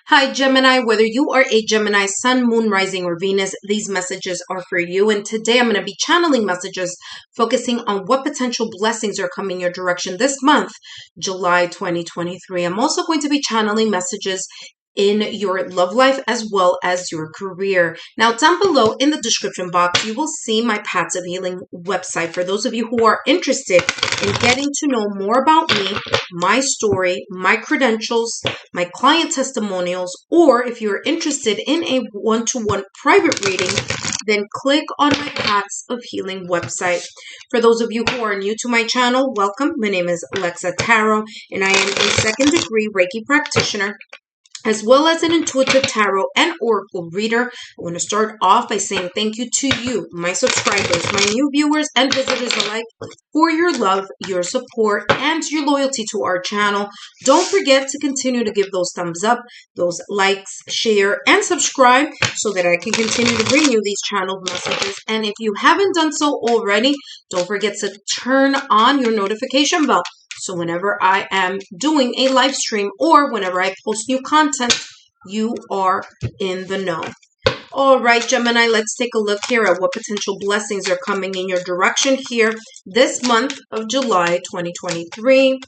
Hi, Gemini. Whether you are a Gemini, Sun, Moon, Rising, or Venus, these messages are for you. And today I'm going to be channeling messages focusing on what potential blessings are coming your direction this month, July 2023. I'm also going to be channeling messages in your love life as well as your career. Now, down below in the description box, you will see my Paths of Healing website for those of you who are interested in getting to know more about me, my story, my credentials, my client testimonials, or if you're interested in a one-to-one private reading, then click on my Paths of Healing website. For those of you who are new to my channel, welcome. My name is Lexa Tarot, and I am a second-degree Reiki practitioner, as well as an intuitive tarot and oracle reader. I want to start off by saying thank you to you, my subscribers, my new viewers and visitors alike, for your love, your support, and your loyalty to our channel. Don't forget to continue to give those thumbs up, those likes, share, and subscribe so that I can continue to bring you these channeled messages. And if you haven't done so already, don't forget to turn on your notification bell, so whenever I am doing a live stream or whenever I post new content, you are in the know. All right, Gemini, let's take a look here at what potential blessings are coming in your direction here this month of July 2023.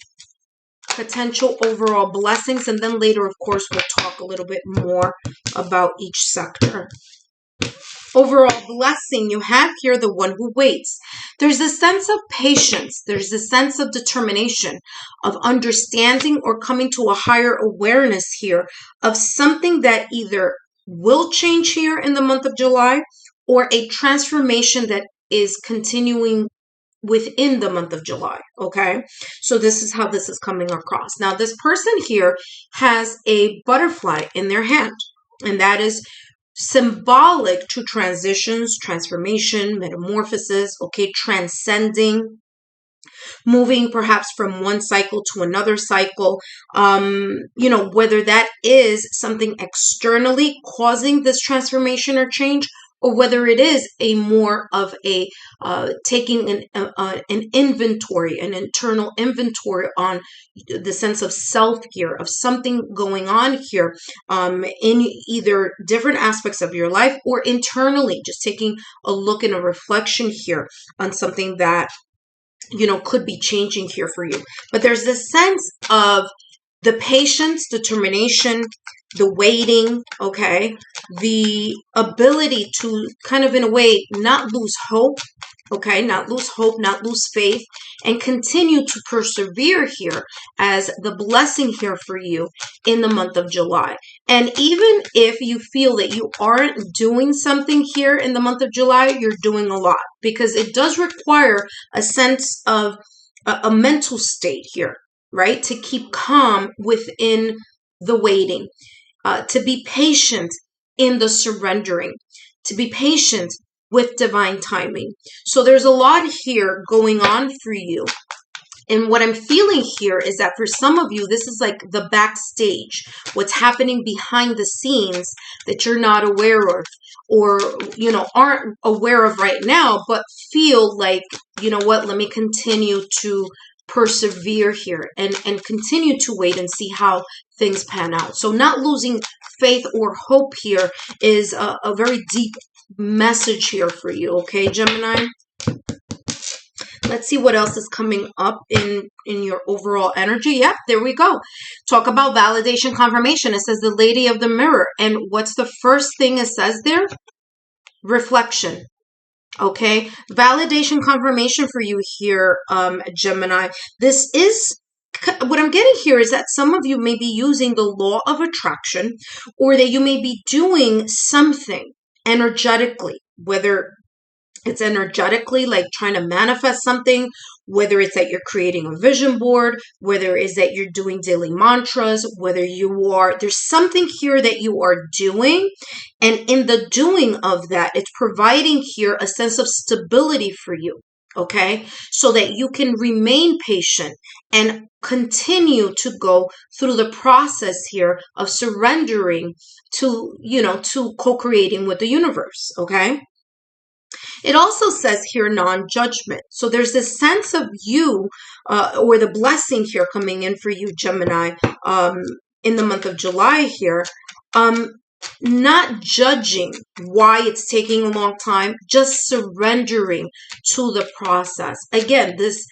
Potential overall blessings, and then later, of course, we'll talk a little bit more about each sector. Overall blessing, you have here the one who waits. There's a sense of patience. There's a sense of determination, of understanding or coming to a higher awareness here of something that either will change here in the month of July or a transformation that is continuing within the month of July. Okay, so this is how this is coming across. Now, this person here has a butterfly in their hand, and that is symbolic to transitions, transformation, metamorphosis, okay, transcending, moving perhaps from one cycle to another cycle, whether that is something externally causing this transformation or change, or whether it is a more of a taking an inventory, an internal inventory on the sense of self here, of something going on here in either different aspects of your life or internally, just taking a look and a reflection here on something that could be changing here for you. But there's this sense of the patience, determination, the waiting, okay, the ability to kind of, in a way, not lose hope, okay, not lose hope, not lose faith, and continue to persevere here as the blessing here for you in the month of July. And even if you feel that you aren't doing something here in the month of July, you're doing a lot, because it does require a sense of a mental state here, right? To keep calm within the waiting, to be patient in the surrendering, to be patient with divine timing. So there's a lot here going on for you. And what I'm feeling here is that for some of you, this is like the backstage, what's happening behind the scenes that you're not aware of, or, aren't aware of right now, but feel like, you know what, let me continue to persevere here and continue to wait and see how things pan out. So not losing faith or hope here is a very deep message here for you, okay, Gemini? Let's see what else is coming up in your overall energy. Yep, there we go. Talk about validation, confirmation. It says the Lady of the Mirror. And what's the first thing it says there? Reflection. Okay, validation, confirmation for you here, Gemini. This is what I'm getting here is that some of you may be using the law of attraction, or that you may be doing something energetically, whether it's energetically like trying to manifest something, whether it's that you're creating a vision board, whether it's that you're doing daily mantras, whether there's something here that you are doing. And in the doing of that, it's providing here a sense of stability for you. Okay, so that you can remain patient and continue to go through the process here of surrendering to, to co-creating with the universe. Okay. It also says here non-judgment. So there's this sense of you or the blessing here coming in for you, Gemini, in the month of July here, not judging why it's taking a long time, just surrendering to the process. Again, this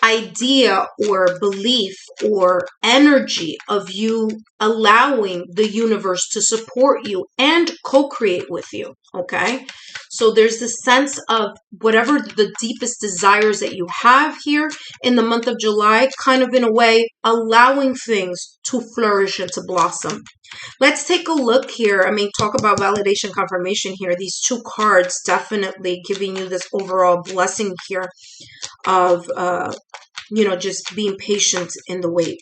idea or belief or energy of you allowing the universe to support you and co-create with you. Okay, so there's this sense of whatever the deepest desires that you have here in the month of July, kind of in a way allowing things to flourish and to blossom. Let's take a look here. I mean, talk about validation confirmation here. These two cards definitely giving you this overall blessing here of just being patient in the wait.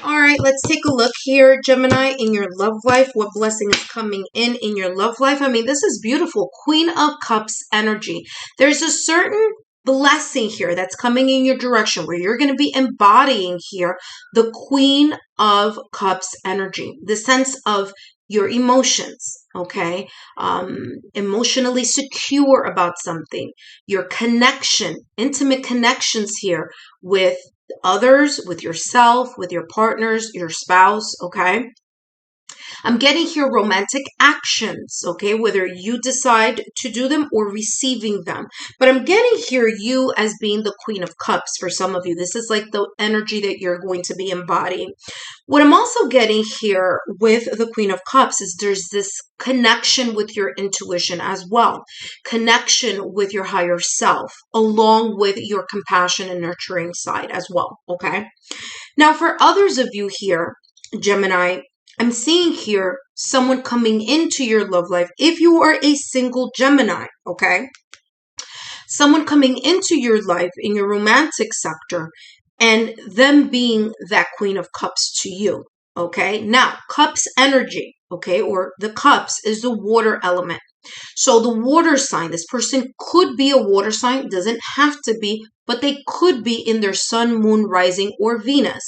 All right, let's take a look here, Gemini, in your love life. What blessing is coming in your love life? I mean, this is beautiful. Queen of Cups energy. There's a certain blessing here that's coming in your direction where you're going to be embodying here the Queen of Cups energy, the sense of your emotions, okay? Emotionally secure about something, your connection, intimate connections here with others, with yourself, with your partners, your spouse, okay? I'm getting here romantic actions, okay, whether you decide to do them or receiving them. But I'm getting here you as being the Queen of Cups for some of you. This is like the energy that you're going to be embodying. What I'm also getting here with the Queen of Cups is there's this connection with your intuition as well, connection with your higher self, along with your compassion and nurturing side as well, okay? Now, for others of you here, Gemini, I'm seeing here someone coming into your love life. If you are a single Gemini, okay? Someone coming into your life in your romantic sector and them being that Queen of Cups to you, okay? Now, Cups energy, okay, or the Cups is the water element. So the water sign, this person could be a water sign, doesn't have to be, but they could be in their sun, moon, rising, or Venus.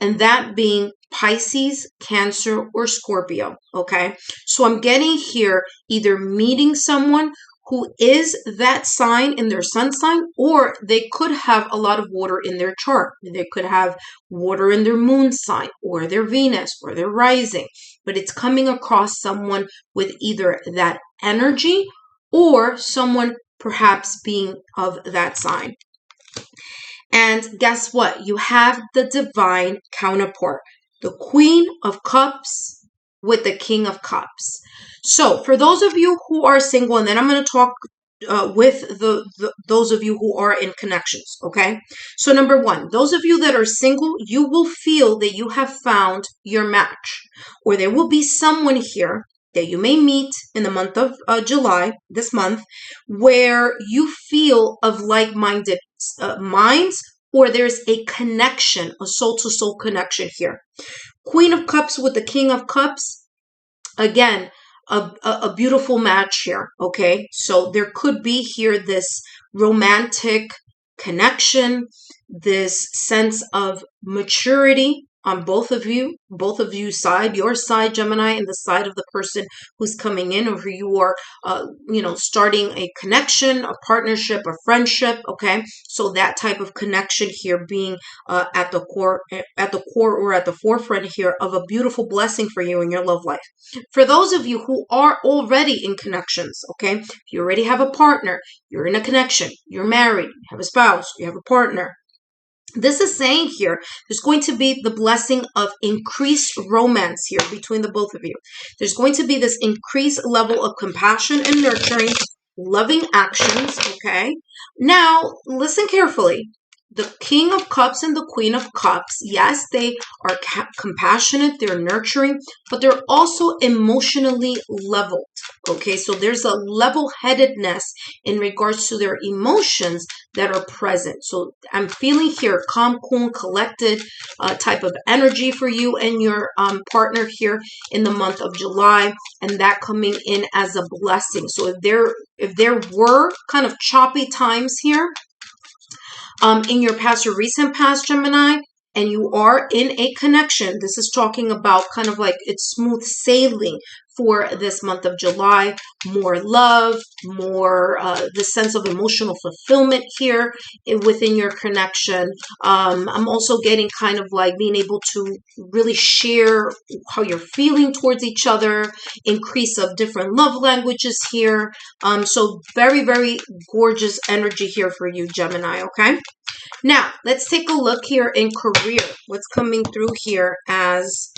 And that being Pisces, Cancer, or Scorpio, okay? So I'm getting here either meeting someone who is that sign in their sun sign, or they could have a lot of water in their chart. They could have water in their moon sign, or their Venus, or their rising. But it's coming across someone with either that energy or someone perhaps being of that sign. And guess what? You have the divine counterpart, the Queen of Cups with the King of Cups. So for those of you who are single, and then I'm going to talk with those of you who are in connections, okay? So number one, those of you that are single, you will feel that you have found your match, or there will be someone here that you may meet in the month of July, this month, where you feel of like-minded minds, or there's a connection, a soul-to-soul connection here. Queen of Cups with the King of Cups, again, a beautiful match here, okay? So there could be here this romantic connection, this sense of maturity on both of you side, your side, Gemini, and the side of the person who's coming in, or who you are, starting a connection, a partnership, a friendship, okay? So that type of connection here being at the core or at the forefront here of a beautiful blessing for you in your love life. For those of you who are already in connections, okay? If you already have a partner, you're in a connection, you're married, you have a spouse, you have a partner. This is saying here, there's going to be the blessing of increased romance here between the both of you. There's going to be this increased level of compassion and nurturing, loving actions, okay? Now, listen carefully. The King of Cups and the Queen of Cups, yes, they are compassionate, they're nurturing, but they're also emotionally leveled, okay? So there's a level-headedness in regards to their emotions that are present. So I'm feeling here calm, cool, collected type of energy for you and your partner here in the month of July, and that coming in as a blessing. So if there were kind of choppy times here, in your past or recent past, Gemini, and you are in a connection, this is talking about kind of like it's smooth sailing for this month of July. More love, more the sense of emotional fulfillment here within your connection. I'm also getting kind of like being able to really share how you're feeling towards each other, increase of different love languages here. So very, very gorgeous energy here for you, Gemini, okay? Now, let's take a look here in career. What's coming through here as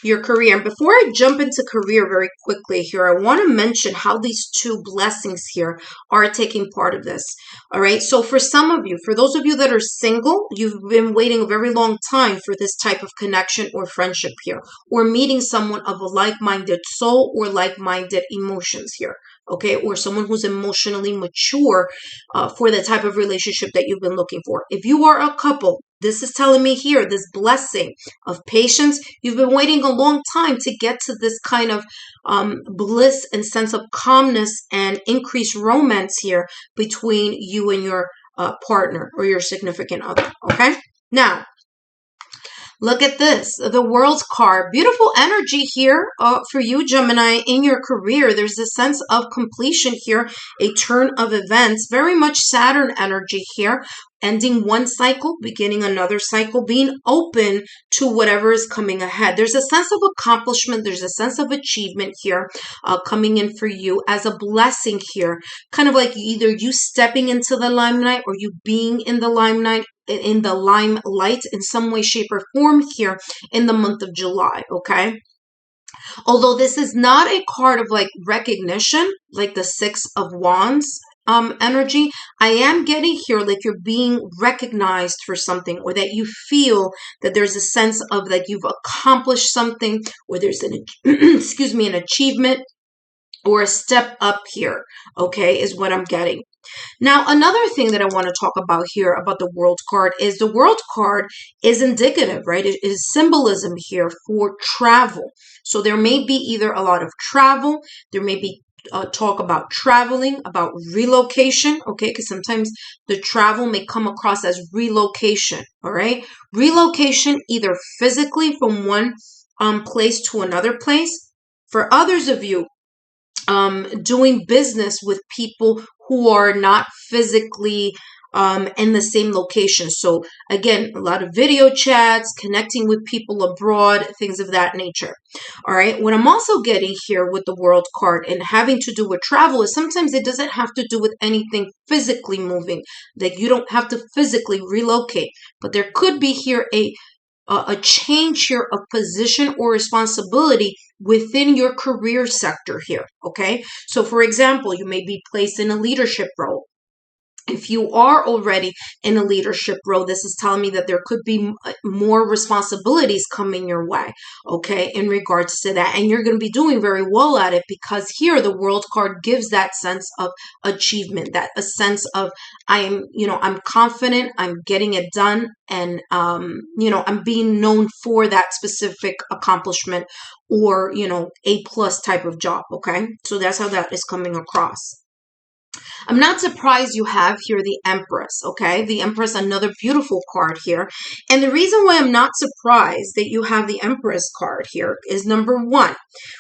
your career. And before I jump into career very quickly here, I want to mention how these two blessings here are taking part of this. All right. So for some of you, for those of you that are single, you've been waiting a very long time for this type of connection or friendship here, or meeting someone of a like-minded soul or like-minded emotions here. Okay, or someone who's emotionally mature for the type of relationship that you've been looking for. If you are a couple, this is telling me here, this blessing of patience. You've been waiting a long time to get to this kind of bliss and sense of calmness and increased romance here between you and your partner or your significant other. Okay, now look at this, the World card. Beautiful energy here for you, Gemini, in your career. There's a sense of completion here, a turn of events, very much Saturn energy here, ending one cycle, beginning another cycle, being open to whatever is coming ahead. There's a sense of accomplishment. There's a sense of achievement here coming in for you as a blessing here, kind of like either you stepping into the limelight or you being in the limelight in some way, shape, or form here in the month of July, okay? Although this is not a card of like recognition, like the Six of Wands energy, I am getting here like you're being recognized for something, or that you feel that there's a sense of like you've accomplished something, or there's an excuse me, an achievement or a step up here, okay, is what I'm getting. Now, another thing that I want to talk about here about the World card is the World card is indicative, right? It is symbolism here for travel. So there may be either a lot of travel, there may be talk about traveling, about relocation, okay? Because sometimes the travel may come across as relocation, all right? Relocation either physically from one place to another place. For others of you, doing business with people who are not physically in the same location. So again, a lot of video chats, connecting with people abroad, things of that nature. All right. What I'm also getting here with the World card and having to do with travel is sometimes it doesn't have to do with anything physically moving. Like you don't have to physically relocate, but there could be here a change here of position or responsibility within your career sector here, okay? So for example, you may be placed in a leadership role. If you are already in a leadership role, this is telling me that there could be more responsibilities coming your way, okay, in regards to that. And you're going to be doing very well at it because here the World card gives that sense of achievement, that a sense of I'm confident, I'm getting it done, and, I'm being known for that specific accomplishment or, A+ type of job, okay? So that's how that is coming across. I'm not surprised you have here the Empress, okay? The Empress, another beautiful card here. And the reason why I'm not surprised that you have the Empress card here is number one.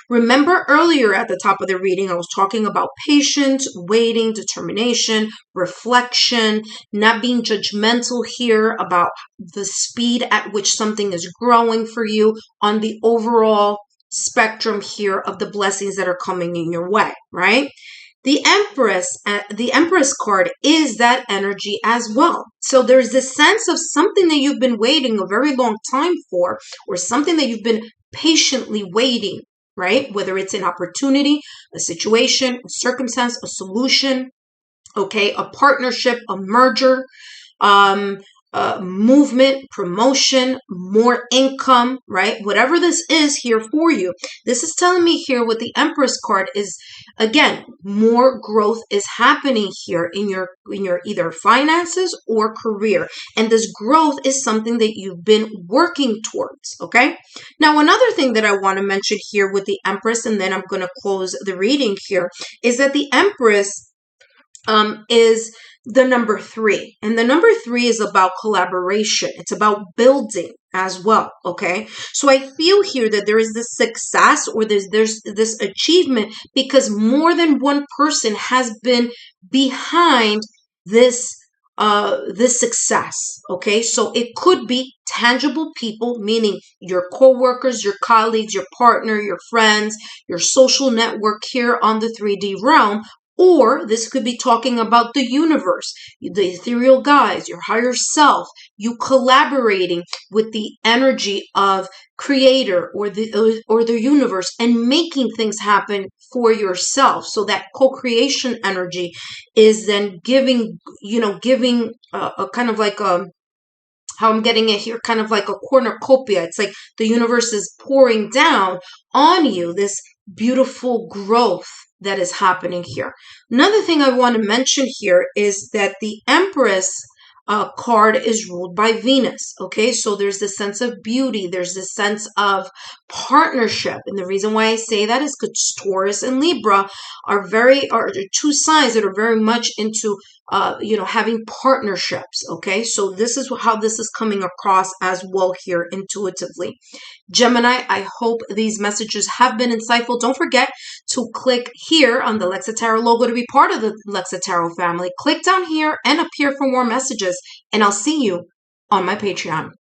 Remember earlier at the top of the reading, I was talking about patience, waiting, determination, reflection, not being judgmental here about the speed at which something is growing for you on the overall spectrum here of the blessings that are coming in your way, right? The Empress card is that energy as well. So there's this sense of something that you've been waiting a very long time for, or something that you've been patiently waiting, right? Whether it's an opportunity, a situation, a circumstance, a solution, okay, a partnership, a merger, movement, promotion, more income, right? Whatever this is here for you, this is telling me here with the Empress card is, again, more growth is happening here in your either finances or career. And this growth is something that you've been working towards, okay? Now, another thing that I want to mention here with the Empress, and then I'm going to close the reading here, is that the Empress is the number 3. And the number 3 is about collaboration. It's about building, as well. Okay, so I feel here that there is this success, or there's this achievement, because more than one person has been behind this this success. Okay, so it could be tangible people, meaning your co-workers, your colleagues, your partner, your friends, your social network here on the 3D realm. Or this could be talking about the universe, the ethereal guides, your higher self, you collaborating with the energy of creator or the universe, and making things happen for yourself. So that co-creation energy is then giving, giving a kind of like a, how I'm getting it here, kind of like a cornucopia. It's like the universe is pouring down on you this beautiful growth that is happening here. Another thing I want to mention here is that the Empress card is ruled by Venus. Okay, so there's this sense of beauty, there's this sense of partnership, and the reason why I say that is because Taurus and Libra are two signs that are very much into having partnerships. Okay, so this is how this is coming across as well here intuitively. Gemini, I hope these messages have been insightful. Don't forget to click here on the Lexa Tarot logo to be part of the Lexa Tarot family. Click down here and up here for more messages, and I'll see you on my Patreon.